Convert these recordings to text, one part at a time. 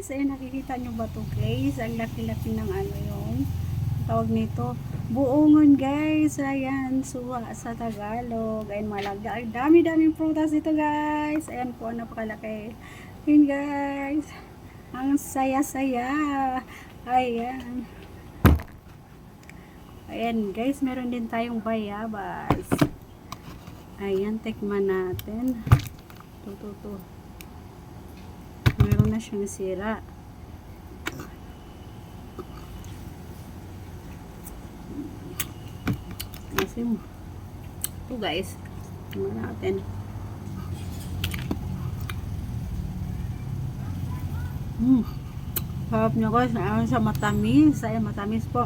guys. Ayan, nakikita nyo ba to guys? Ang laki-laki ng ano yung tawag nito. Buongon guys. Ayan, suwa sa Tagalog. Ayan, malagda. Ay, dami-daming prutas dito guys. Ayan po, napakalaki. Ayan guys. Ang saya-saya. Ayan. Ayan guys, meron din tayong bayabas. Ayan, tikman natin. Ito. Meron na siyang sira. Asim. Ito guys. Tingnan natin. Sarap niya guys. Ayaw siya matamis. Ayan, matamis po.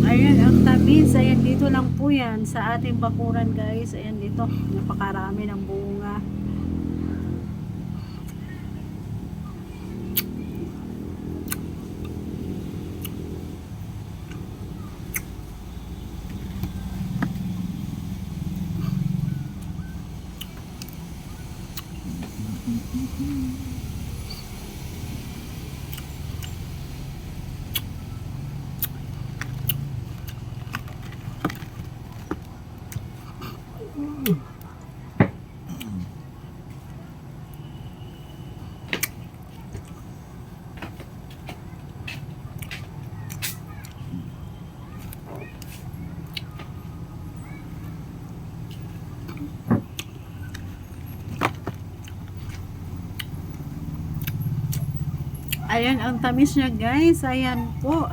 Ayan, ang tamis. Ayan, dito lang po yan sa ating bakuran guys. Ayan, dito. Napakarami ng bunga. Ayan, ang tamis niya guys. Ayan po.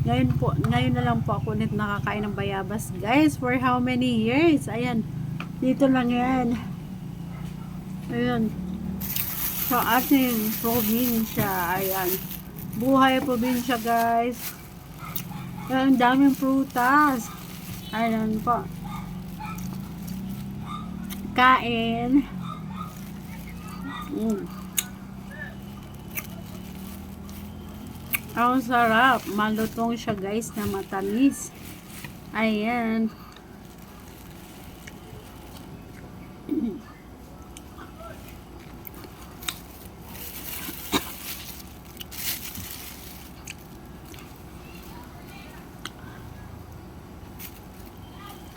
Ngayon na lang po ako ulit nakakain ng bayabas guys. For how many years? Ayan. Dito lang yan. Ayan. Sa ating probinsya. Ayan. Buhay probinsya guys. Ayan, daming prutas. Ayan po. Kain. Ang sarap. Malutong siya guys na matamis. Ayan.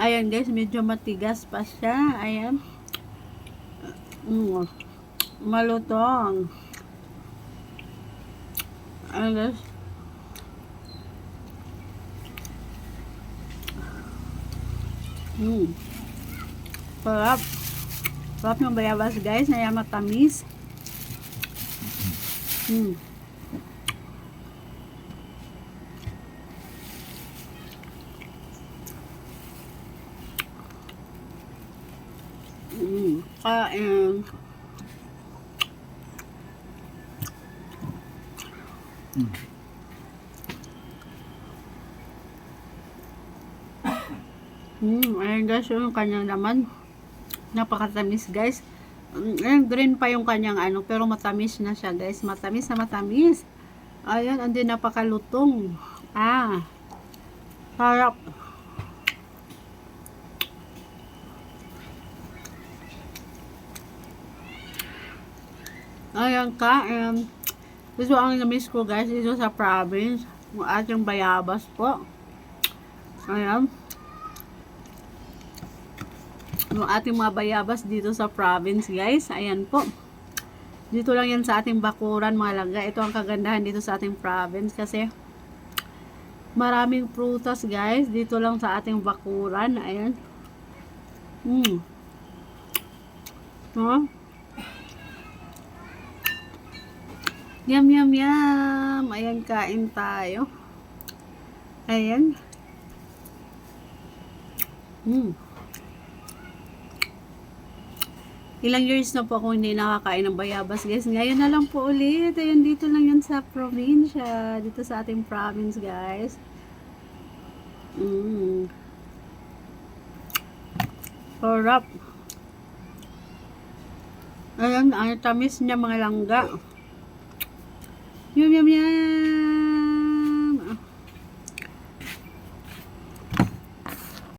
Ayan guys, medyo matigas pa siya. Ayan. Malutong. Ayan guys. Sarap. Sarap ng bayabas guys. Ayan, matamis. Kain. Ayan guys, yung kanyang laman. Napakatamis guys. Ayan, green pa yung kanyang ano, pero matamis na siya guys. Matamis na matamis. Ayan, andi napakalutong. Sarap. Ayan, kain. Gusto ang namiss ko guys, dito sa province. Yung ating bayabas po. Ayan. Yung ating mga bayabas dito sa province guys. Ayan po. Dito lang yan sa ating bakuran mga langga. Ito ang kagandahan dito sa ating province kasi maraming prutas guys. Dito lang sa ating bakuran. Ayan. Yum, yum, yum. Ayan, kain tayo. Ayan. Ilang years na po ako hindi nakakain ng bayabas guys. Ngayon na lang po ulit. Ayan, dito lang yan sa probinsya. Dito sa ating province guys. Sarap. Ayan, ang tamis niya mga langga. Yum, yum, yum.